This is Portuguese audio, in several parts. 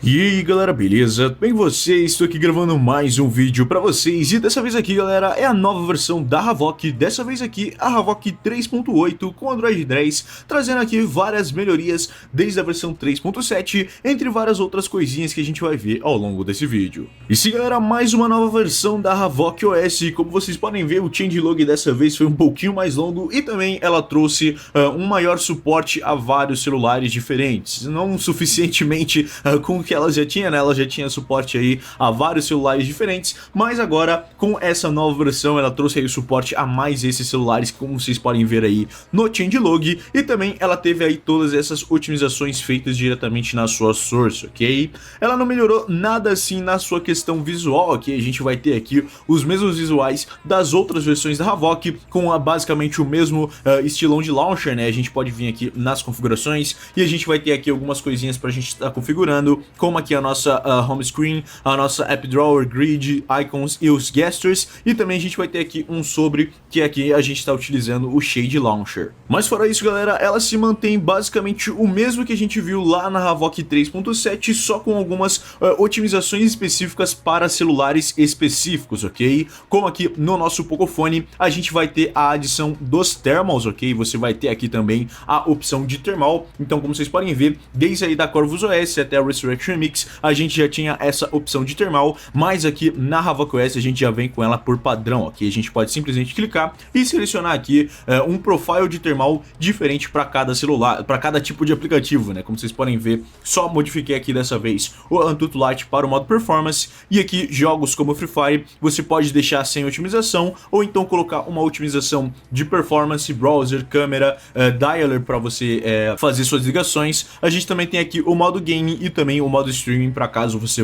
E aí galera, beleza? Bem vocês? Estou aqui gravando mais um vídeo pra vocês e dessa vez aqui galera é a nova versão da Havok, dessa vez aqui a Havok 3.8 com Android 10, trazendo aqui várias melhorias desde a versão 3.7, entre várias outras coisinhas que a gente vai ver ao longo desse vídeo. E sim galera, mais uma nova versão da Havok OS, como vocês podem ver o changelog dessa vez foi um pouquinho mais longo e também ela trouxe um maior suporte a vários celulares diferentes, não suficientemente com o que ela já tinha, né? Ela já tinha suporte aí a vários celulares diferentes, mas agora com essa nova versão ela trouxe aí o suporte a mais esses celulares, como vocês podem ver aí no changelog, e também ela teve aí todas essas otimizações feitas diretamente na sua source, ok? Ela não melhorou nada assim na sua questão visual, ok? A gente vai ter aqui os mesmos visuais das outras versões da Havok, com basicamente o mesmo estilão de launcher, né? A gente pode vir aqui nas configurações e a gente vai ter aqui algumas coisinhas pra gente estar configurando, como aqui a nossa home screen, a nossa app drawer, grid, icons e os gestures, e também a gente vai ter aqui um sobre, que aqui a gente está utilizando o Shade Launcher. Mas fora isso galera, ela se mantém basicamente o mesmo que a gente viu lá na Havok 3.7, só com algumas otimizações específicas para celulares específicos, ok? Como aqui no nosso Pocophone, a gente vai ter a adição dos thermals, ok? Você vai ter aqui também a opção de thermal, então como vocês podem ver, desde aí da Corvus OS até a Resurrection Mix, a gente já tinha essa opção de thermal, mas aqui na Havok OS a gente já vem com ela por padrão, ok? A gente pode simplesmente clicar e selecionar aqui um profile de thermal diferente para cada celular, para cada tipo de aplicativo, né? Como vocês podem ver, só modifiquei aqui dessa vez o Antutu Lite para o modo performance, e aqui jogos como Free Fire você pode deixar sem otimização, ou então colocar uma otimização de performance, browser, câmera, dialer para você fazer suas ligações. A gente também tem aqui o modo game e também o modo streaming, para caso você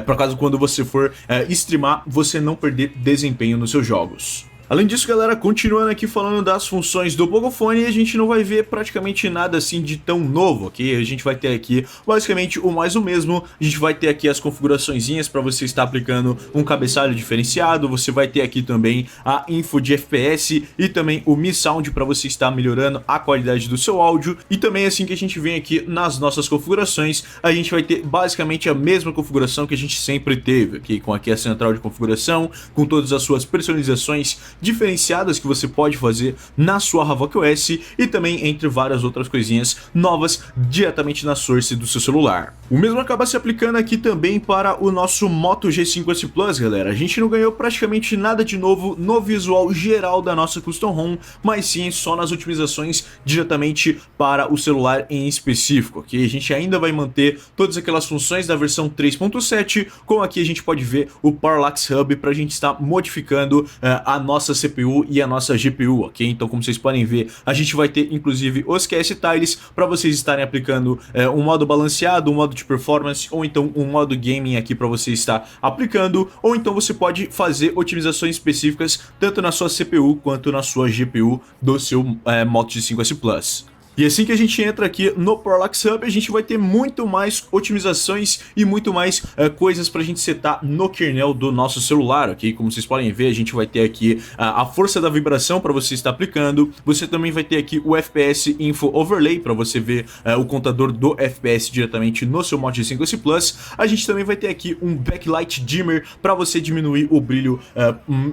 para caso quando você for streamar, você não perder desempenho nos seus jogos. Além disso galera, continuando aqui falando das funções do Pocophone, a gente não vai ver praticamente nada assim de tão novo, ok? A gente vai ter aqui basicamente o mais o mesmo, a gente vai ter aqui as configuraçõezinhas para você estar aplicando um cabeçalho diferenciado, você vai ter aqui também a info de FPS e também o Mi Sound para você estar melhorando a qualidade do seu áudio, e também assim que a gente vem aqui nas nossas configurações, a gente vai ter basicamente a mesma configuração que a gente sempre teve, ok? Com aqui a central de configuração, com todas as suas personalizações diferenciadas que você pode fazer na sua Havok OS, e também entre várias outras coisinhas novas diretamente na source do seu celular. O mesmo acaba se aplicando aqui também para o nosso Moto G5S Plus, galera. A gente não ganhou praticamente nada de novo no visual geral da nossa Custom ROM, mas sim só nas otimizações diretamente para o celular em específico, ok? A gente ainda vai manter todas aquelas funções da versão 3.7, como aqui a gente pode ver o Parallax Hub para a gente estar modificando a nossa CPU e a nossa GPU, ok? Então como vocês podem ver, a gente vai ter inclusive os QS Tiles para vocês estarem aplicando um modo balanceado, um modo de performance, ou então um modo gaming aqui para você estar aplicando, ou então você pode fazer otimizações específicas tanto na sua CPU quanto na sua GPU do seu Moto G5S Plus. E assim que a gente entra aqui no Parallax Hub, a gente vai ter muito mais otimizações e muito mais coisas para a gente setar no kernel do nosso celular, ok? Como vocês podem ver, a gente vai ter aqui a força da vibração para você estar aplicando, você também vai ter aqui o FPS Info Overlay para você ver o contador do FPS diretamente no seu Moto G5S Plus, a gente também vai ter aqui um Backlight Dimmer para você diminuir o brilho,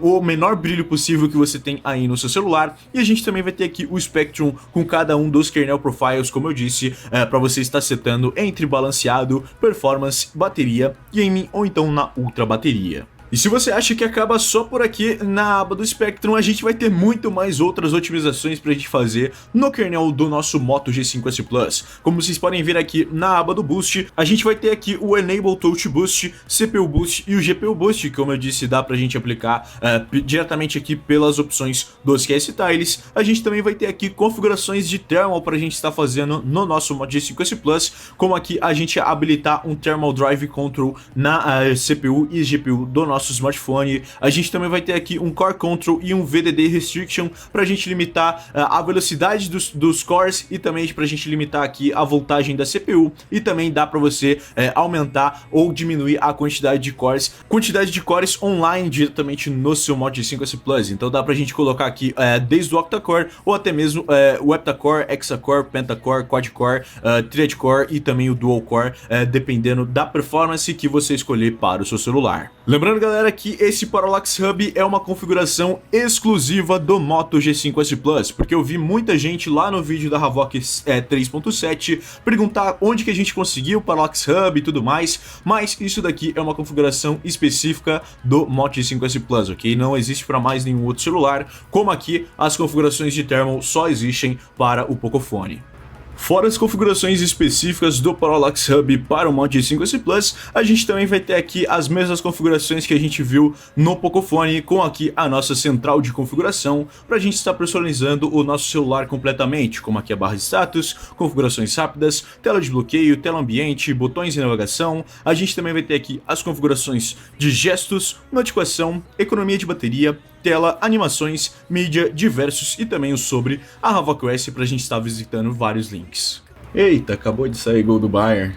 o menor brilho possível que você tem aí no seu celular, e a gente também vai ter aqui o Spectrum com cada um dos kernel profiles, como eu disse, para você estar setando entre balanceado, performance, bateria, gaming ou então na ultra bateria. E se você acha que acaba só por aqui na aba do Spectrum, a gente vai ter muito mais outras otimizações pra gente fazer no kernel do nosso Moto G5S Plus. Como vocês podem ver aqui na aba do Boost, a gente vai ter aqui o Enable Touch Boost, CPU Boost e o GPU Boost, que como eu disse, dá pra gente aplicar diretamente aqui pelas opções dos QS Tiles. A gente também vai ter aqui configurações de thermal pra gente estar fazendo no nosso Moto G5S Plus, como aqui a gente habilitar um Thermal Drive Control na CPU e GPU do nosso nosso smartphone. A gente também vai ter aqui um Core Control e um VDD Restriction pra gente limitar a velocidade dos cores e também pra gente limitar aqui a voltagem da CPU, e também dá pra você aumentar ou diminuir a quantidade de cores online diretamente no seu Moto G5S Plus. Então dá pra gente colocar aqui desde o octa-core ou até mesmo o hepta-core, hexa-core, pentacore, quad-core, triad-core e também o dual-core, dependendo da performance que você escolher para o seu celular. Lembrando, galera, que esse Parallax Hub é uma configuração exclusiva do Moto G5S Plus, porque eu vi muita gente lá no vídeo da Havok 3.7 perguntar onde que a gente conseguiu o Parallax Hub e tudo mais, mas isso daqui é uma configuração específica do Moto G5S Plus, ok? Não existe para mais nenhum outro celular, como aqui as configurações de thermal só existem para o Pocophone. Fora as configurações específicas do Parallax Hub para o Moto G5S Plus, a gente também vai ter aqui as mesmas configurações que a gente viu no Pocophone, com aqui a nossa central de configuração, para a gente estar personalizando o nosso celular completamente, como aqui a barra de status, configurações rápidas, tela de bloqueio, tela ambiente, botões de navegação. A gente também vai ter aqui as configurações de gestos, notificação, economia de bateria, tela, animações, mídia, diversos e também o sobre a Havok OS para a gente estar visitando vários links. Eita, acabou de sair gol do Bayern.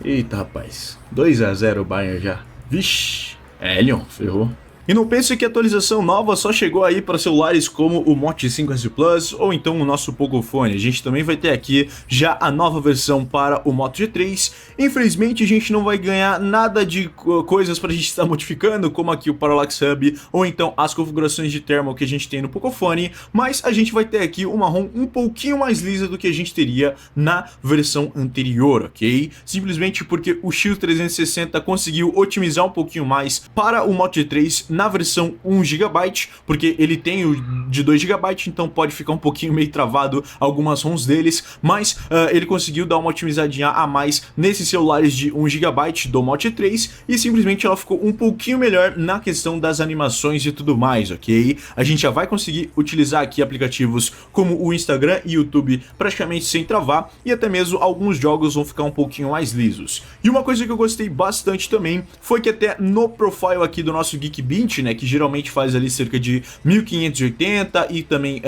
Eita, rapaz. 2 a 0 o Bayern já. Vixe. Leon, ferrou. E não pense que a atualização nova só chegou aí para celulares como o Moto G5S Plus ou então o nosso Pocophone. A gente também vai ter aqui já a nova versão para o Moto G3. Infelizmente a gente não vai ganhar nada de coisas para a gente estar modificando, como aqui o Parallax Hub ou então as configurações de thermal que a gente tem no Pocophone, mas a gente vai ter aqui uma ROM um pouquinho mais lisa do que a gente teria na versão anterior, ok? Simplesmente porque o X360 conseguiu otimizar um pouquinho mais para o Moto G3 na versão 1GB, porque ele tem o de 2GB, então pode ficar um pouquinho meio travado algumas ROMs deles, mas ele conseguiu dar uma otimizadinha a mais nesses celulares de 1GB do Moto G3 e simplesmente ela ficou um pouquinho melhor na questão das animações e tudo mais, ok? A gente já vai conseguir utilizar aqui aplicativos como o Instagram e YouTube praticamente sem travar, e até mesmo alguns jogos vão ficar um pouquinho mais lisos. E uma coisa que eu gostei bastante também foi que até no profile aqui do nosso Geekbench, né, que geralmente faz ali cerca de 1580 e também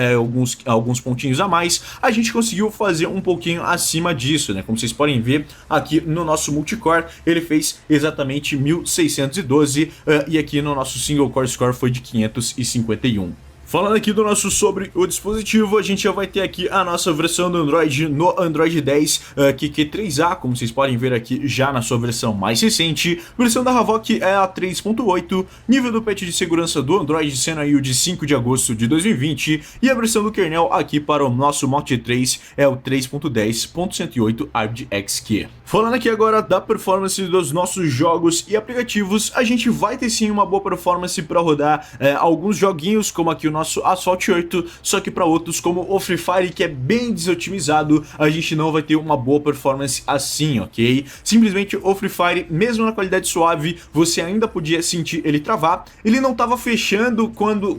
alguns pontinhos a mais, a gente conseguiu fazer um pouquinho acima disso, né? Como vocês podem ver aqui no nosso multicore, ele fez exatamente 1612 e aqui no nosso single core score foi de 551. Falando aqui do nosso sobre o dispositivo, a gente já vai ter aqui a nossa versão do Android no Android 10 QQ3A, como vocês podem ver aqui já na sua versão mais recente. A versão da Havok é a 3.8, nível do patch de segurança do Android sendo aí o de 5 de agosto de 2020, e a versão do kernel aqui para o nosso Moto G3 é o 3.10.108 ARBXQ. Falando aqui agora da performance dos nossos jogos e aplicativos, a gente vai ter sim uma boa performance para rodar alguns joguinhos, como aqui o nosso Asphalt 8, só que para outros como o Free Fire, que é bem desotimizado, a gente não vai ter uma boa performance assim, ok? Simplesmente o Free Fire, mesmo na qualidade suave, você ainda podia sentir ele travar. Ele não estava fechando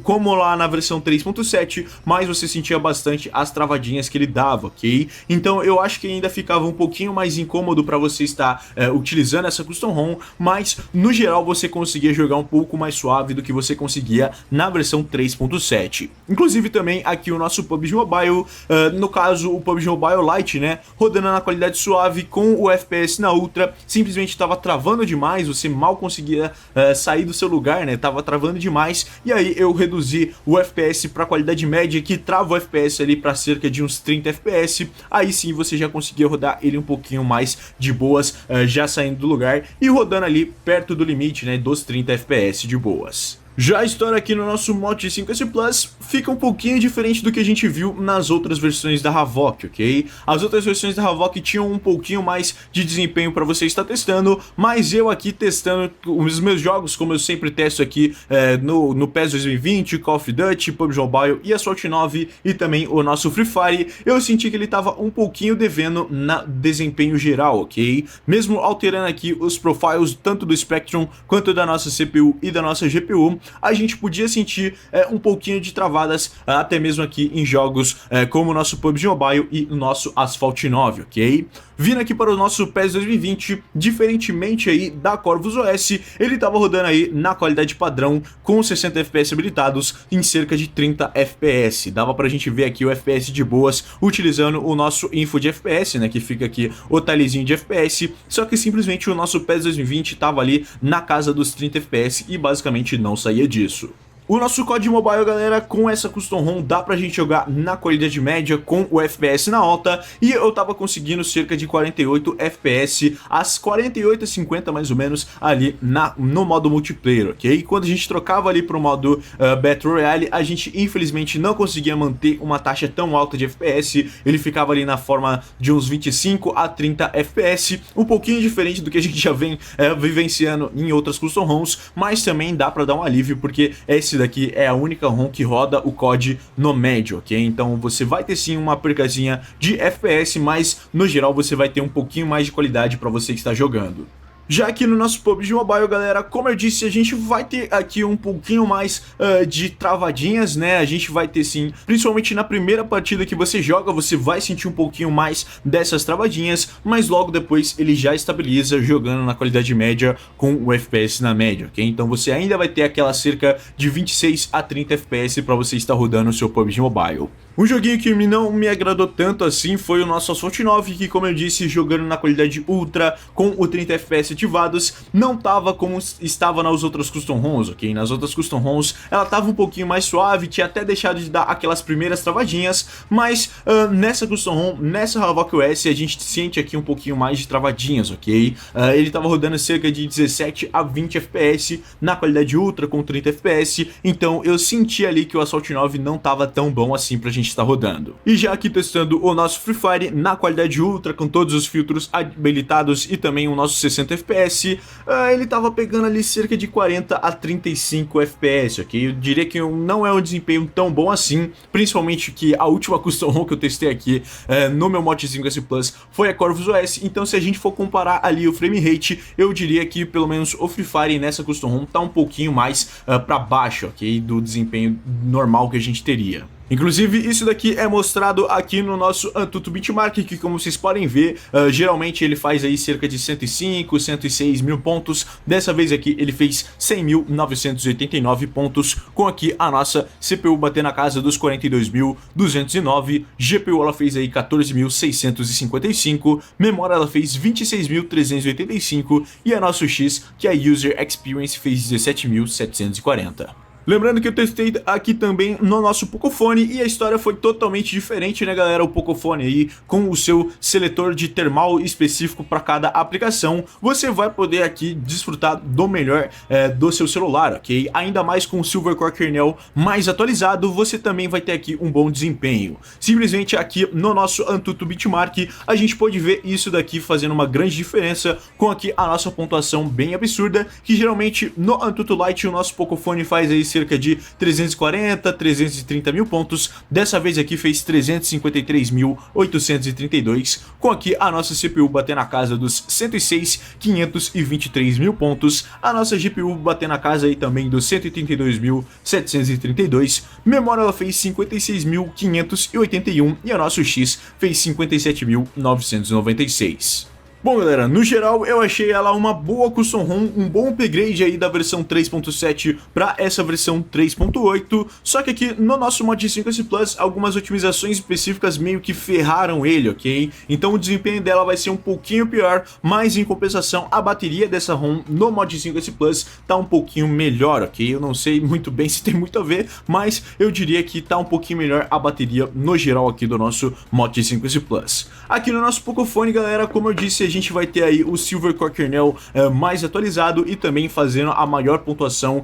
como lá na versão 3.7, mas você sentia bastante as travadinhas que ele dava, ok? Então eu acho que ainda ficava um pouquinho mais incômodo para você estar utilizando essa Custom ROM, mas no geral você conseguia jogar um pouco mais suave do que você conseguia na versão 3.7. Inclusive também aqui o nosso PUBG Mobile, no caso o PUBG Mobile Lite, né, rodando na qualidade suave com o FPS na Ultra, simplesmente estava travando demais, você mal conseguia sair do seu lugar, né, tava travando demais, e aí eu reduzi o FPS para qualidade média, que trava o FPS ali para cerca de uns 30 FPS, aí sim você já conseguia rodar ele um pouquinho mais de boas, já saindo do lugar e rodando ali perto do limite, né, dos 30 FPS de boas. Já a história aqui no nosso Moto G5S Plus fica um pouquinho diferente do que a gente viu nas outras versões da Havok, ok? As outras versões da Havok tinham um pouquinho mais de desempenho para você estar testando, mas eu aqui testando os meus jogos, como eu sempre testo aqui no PES 2020, Call of Duty, PUBG Mobile e Asphalt 9 e também o nosso Free Fire, eu senti que ele estava um pouquinho devendo na desempenho geral, ok? Mesmo alterando aqui os profiles tanto do Spectrum quanto da nossa CPU e da nossa GPU, a gente podia sentir um pouquinho de travadas até mesmo aqui em jogos como o nosso PUBG Mobile e o nosso Asphalt 9, ok? Vindo aqui para o nosso PES 2020, diferentemente aí da Corvus OS, ele estava rodando aí na qualidade padrão com 60 FPS habilitados em cerca de 30 FPS. Dava pra gente ver aqui o FPS de boas utilizando o nosso info de FPS, né, que fica aqui o tilezinho de FPS, só que simplesmente o nosso PES 2020 estava ali na casa dos 30 FPS e basicamente não saía disso. O nosso COD Mobile, galera, com essa Custom ROM dá pra gente jogar na qualidade média com o FPS na alta e eu tava conseguindo cerca de 48 FPS, às 48 a 50 mais ou menos ali no modo multiplayer, ok? Quando a gente trocava ali pro modo Battle Royale, a gente infelizmente não conseguia manter uma taxa tão alta de FPS, ele ficava ali na forma de uns 25 a 30 FPS, um pouquinho diferente do que a gente já vem vivenciando em outras Custom ROMs, mas também dá pra dar um alívio porque esse daqui é a única ROM que roda o COD no médio, ok? Então você vai ter sim uma percazinha de FPS, mas no geral você vai ter um pouquinho mais de qualidade para você que está jogando. Já aqui no nosso PUBG Mobile, galera, como eu disse, a gente vai ter aqui um pouquinho mais de travadinhas, né? A gente vai ter sim, principalmente na primeira partida que você joga, você vai sentir um pouquinho mais dessas travadinhas, mas logo depois ele já estabiliza jogando na qualidade média com o FPS na média, ok? Então você ainda vai ter aquela cerca de 26 a 30 FPS para você estar rodando o seu PUBG Mobile. Um joguinho que não me agradou tanto assim foi o nosso Assault 9, que como eu disse, jogando na qualidade ultra, com o 30 FPS ativados, não tava como estava nas outras Custom ROMs, ok? Nas outras Custom ROMs ela tava um pouquinho mais suave, tinha até deixado de dar aquelas primeiras travadinhas, mas nessa Custom ROM, nessa Havoc OS, a gente sente aqui um pouquinho mais de travadinhas, ok? Ele tava rodando cerca de 17 a 20 FPS na qualidade ultra, com 30 FPS, então eu senti ali que o Assault 9 não tava tão bom assim pra gente está rodando. E já aqui testando o nosso Free Fire na qualidade ultra, com todos os filtros habilitados e também o nosso 60 FPS, ele tava pegando ali cerca de 40 a 35 FPS, ok? Eu diria que não é um desempenho tão bom assim, principalmente que a última Custom ROM que eu testei aqui no meu Mote 5S Plus foi a Corvus OS, então se a gente for comparar ali o frame rate, eu diria que pelo menos o Free Fire nessa Custom ROM tá um pouquinho mais para baixo, ok? Do desempenho normal que a gente teria. Inclusive, isso daqui é mostrado aqui no nosso Antutu Benchmark, que como vocês podem ver, geralmente ele faz aí cerca de 105, 106 mil pontos. Dessa vez aqui ele fez 100.989 pontos, com aqui a nossa CPU batendo na casa dos 42.209, GPU ela fez aí 14.655, memória ela fez 26.385 e a nosso X, que é a User Experience, fez 17.740. Lembrando que eu testei aqui também no nosso Pocophone e a história foi totalmente diferente, né, galera? O Pocophone aí, com o seu seletor de termal específico para cada aplicação, você vai poder aqui desfrutar do melhor do seu celular, ok? Ainda mais com o Silver Core kernel mais atualizado, você também vai ter aqui um bom desempenho. Simplesmente aqui no nosso Antutu Benchmark, a gente pode ver isso daqui fazendo uma grande diferença, com aqui a nossa pontuação bem absurda, que geralmente no Antutu Lite o nosso Pocophone faz aí cerca de 340, 330 mil pontos. Dessa vez aqui fez 353.832, com aqui a nossa CPU batendo na casa dos 106.523 mil pontos, a nossa GPU batendo na casa aí também dos 132.732, memória ela fez 56.581 e a nosso X fez 57.996. Bom, galera, no geral eu achei ela uma boa Custom ROM, um bom upgrade aí da versão 3.7 para essa versão 3.8, só que aqui no nosso Mod 5S Plus algumas otimizações específicas meio que ferraram ele, ok? Então o desempenho dela vai ser um pouquinho pior, mas em compensação a bateria dessa ROM no Mod 5S Plus tá um pouquinho melhor, ok? Eu não sei muito bem se tem muito a ver, mas eu diria que tá um pouquinho melhor a bateria no geral aqui do nosso Mod 5S Plus. Aqui no nosso Pocophone, galera, como eu disse, a gente vai ter aí o Silver Core kernel mais atualizado e também fazendo a maior pontuação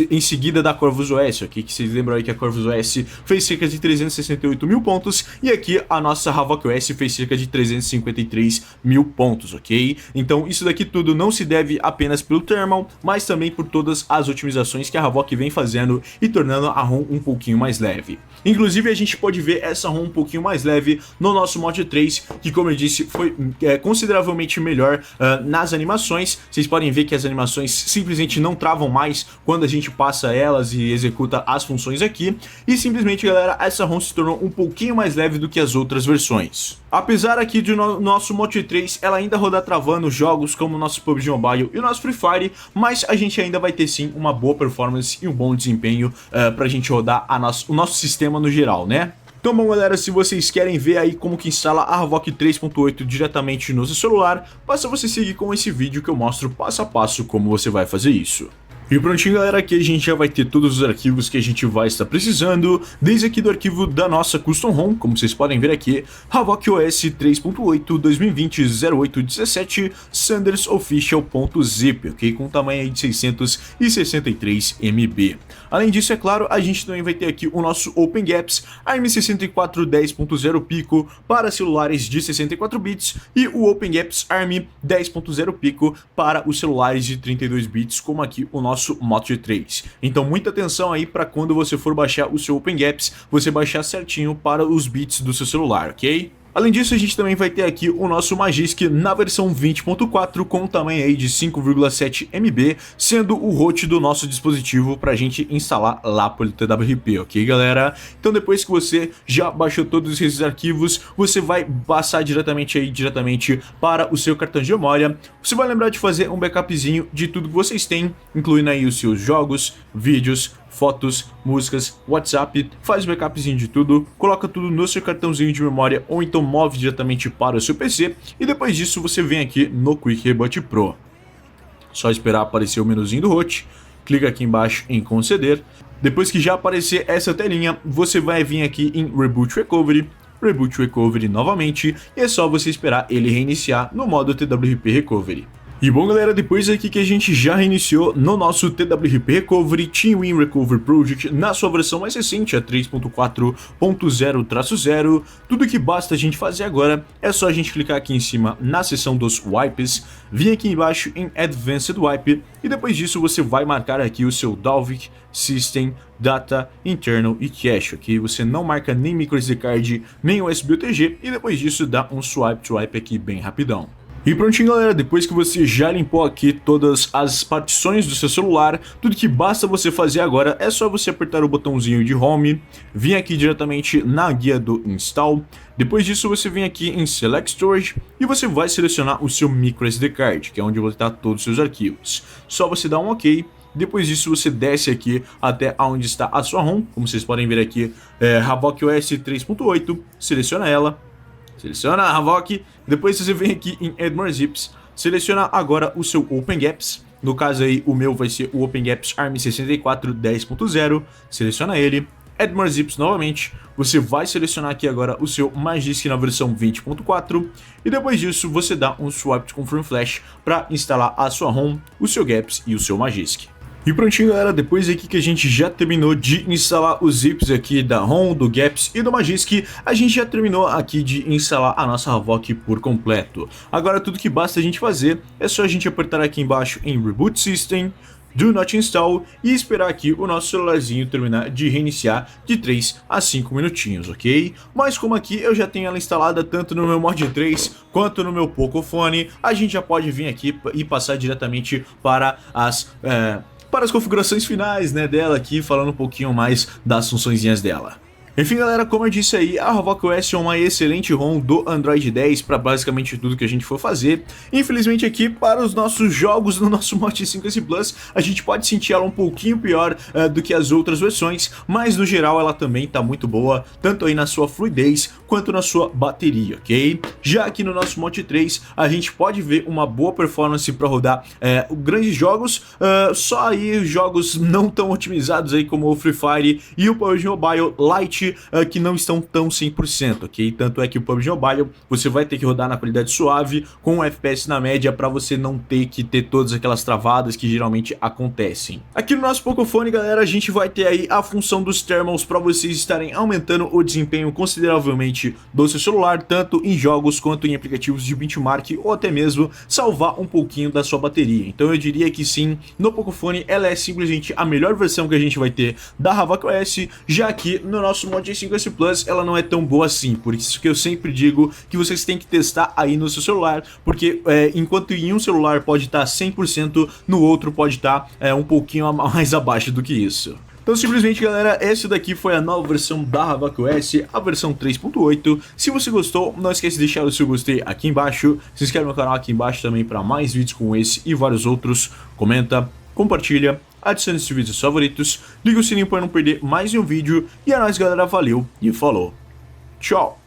em seguida da Corvus OS, ok? Que vocês lembram aí que a Corvus OS fez cerca de 368 mil pontos e aqui a nossa Havoc OS fez cerca de 353 mil pontos, ok? Então isso daqui tudo não se deve apenas pelo thermal, mas também por todas as otimizações que a Havoc vem fazendo e tornando a ROM um pouquinho mais leve. Inclusive a gente pode ver essa ROM um pouquinho mais leve no nosso Mod 3, que como eu disse foi considerado consideravelmente melhor nas animações. Vocês podem ver que as animações simplesmente não travam mais quando a gente passa elas e executa as funções aqui. E simplesmente, galera, essa ROM se tornou um pouquinho mais leve do que as outras versões. Apesar aqui de nosso Moto G3 ela ainda rodar travando jogos como o nosso PUBG Mobile e o nosso Free Fire, mas a gente ainda vai ter sim uma boa performance e um bom desempenho pra gente rodar o nosso sistema no geral, né? Então bom, galera, se vocês querem ver aí como que instala a Havok 3.8 diretamente no seu celular, basta você seguir com esse vídeo que eu mostro passo a passo como você vai fazer isso. E prontinho, galera, aqui a gente já vai ter todos os arquivos que a gente vai estar precisando, desde aqui do arquivo da nossa Custom ROM, como vocês podem ver aqui, Havok OS 3.8 2020-08-17 Sanders Official.zip, ok? Com um tamanho aí de 663 MB. Além disso, é claro, a gente também vai ter aqui o nosso OpenGApps ARM64 10.0 Pico para celulares de 64 bits e o OpenGApps ARM 10.0 Pico para os celulares de 32 bits, como aqui o nosso Moto G3. Então muita atenção aí para quando você for baixar o seu OpenGApps, você baixar certinho para os bits do seu celular, ok? Além disso, a gente também vai ter aqui o nosso Magisk na versão 20.4 com um tamanho aí de 5,7 MB, sendo o root do nosso dispositivo para a gente instalar lá pelo TWRP, ok, galera? Então depois que você já baixou todos esses arquivos, você vai passar diretamente para o seu cartão de memória. Você vai lembrar de fazer um backupzinho de tudo que vocês têm, incluindo aí os seus jogos, vídeos, fotos, músicas, WhatsApp, faz backupzinho de tudo, coloca tudo no seu cartãozinho de memória ou então move diretamente para o seu PC e depois disso você vem aqui no Quick Reboot Pro. Só esperar aparecer o menuzinho do root, clica aqui embaixo em conceder, depois que já aparecer essa telinha, você vai vir aqui em Reboot Recovery novamente e é só você esperar ele reiniciar no modo TWRP Recovery. E bom, galera, depois aqui que a gente já reiniciou no nosso TWRP Recovery, TeamWin Recovery Project, na sua versão mais recente, a 3.4.0-0, tudo que basta a gente fazer agora é só a gente clicar aqui em cima na seção dos wipes, vir aqui embaixo em Advanced Wipe, e depois disso você vai marcar aqui o seu Dalvik, System, Data, Internal e Cache, ok? Você não marca nem microSD card, nem USB OTG, e depois disso dá um swipe to wipe aqui bem rapidão. E prontinho, galera, depois que você já limpou aqui todas as partições do seu celular, tudo que basta você fazer agora é só você apertar o botãozinho de Home, vir aqui diretamente na guia do Install, depois disso você vem aqui em Select Storage e você vai selecionar o seu microSD card, que é onde vai estar todos os seus arquivos. Só você dá um OK. Depois disso você desce aqui até onde está a sua ROM, como vocês podem ver aqui, Havok OS 3.8, seleciona ela. Seleciona a Havok, depois você vem aqui em Add More Zips, seleciona agora o seu OpenGApps, no caso aí o meu vai ser o OpenGApps ARM64 10.0, seleciona ele, Add More Zips novamente, você vai selecionar aqui agora o seu Magisk na versão 20.4 e depois disso você dá um Swipe to Confirm Flash para instalar a sua ROM, o seu Gaps e o seu Magisk. E prontinho, galera, depois aqui que a gente já terminou de instalar os zips aqui da ROM, do Gaps e do Magisk, a gente já terminou aqui de instalar a nossa Havok por completo. Agora tudo que basta a gente fazer é só a gente apertar aqui embaixo em Reboot System, Do Not Install e esperar aqui o nosso celularzinho terminar de reiniciar de 3 a 5 minutinhos, ok? Mas como aqui eu já tenho ela instalada tanto no meu Moto G3 quanto no meu Pocophone, a gente já pode vir aqui e passar diretamente para as configurações finais, né, dela aqui, falando um pouquinho mais das funçõezinhas dela. Enfim, galera, como eu disse aí, a Havok OS é uma excelente ROM do Android 10 para basicamente tudo que a gente for fazer. Infelizmente aqui, para os nossos jogos no nosso Moto G5 Plus, a gente pode sentir ela um pouquinho pior do que as outras versões, mas no geral ela também tá muito boa, tanto aí na sua fluidez quanto na sua bateria, ok? Já aqui no nosso Moto G3, a gente pode ver uma boa performance para rodar grandes jogos, só aí jogos não tão otimizados aí como o Free Fire e o PUBG Mobile Lite, que não estão tão 100%, ok? Tanto é que o PUBG Mobile você vai ter que rodar na qualidade suave, com um FPS na média, para você não ter que ter todas aquelas travadas que geralmente acontecem. Aqui no nosso Pocophone, galera, a gente vai ter aí a função dos thermals para vocês estarem aumentando o desempenho consideravelmente do seu celular, tanto em jogos quanto em aplicativos de benchmark ou até mesmo salvar um pouquinho da sua bateria. Então eu diria que sim, no Pocophone ela é simplesmente a melhor versão que a gente vai ter da Havok OS, já que no nosso mod G5S Plus ela não é tão boa assim, por isso que eu sempre digo que vocês têm que testar aí no seu celular, porque enquanto em um celular pode estar 100%, no outro pode estar um pouquinho mais abaixo do que isso. Então simplesmente, galera, essa daqui foi a nova versão da Havok OS, a versão 3.8. Se você gostou, não esquece de deixar o seu gostei aqui embaixo, se inscreve no canal aqui embaixo também para mais vídeos como esse e vários outros, comenta, compartilha, adicione esse vídeo aos favoritos, liga o sininho para não perder mais um vídeo, e é nóis, galera, valeu e falou, tchau!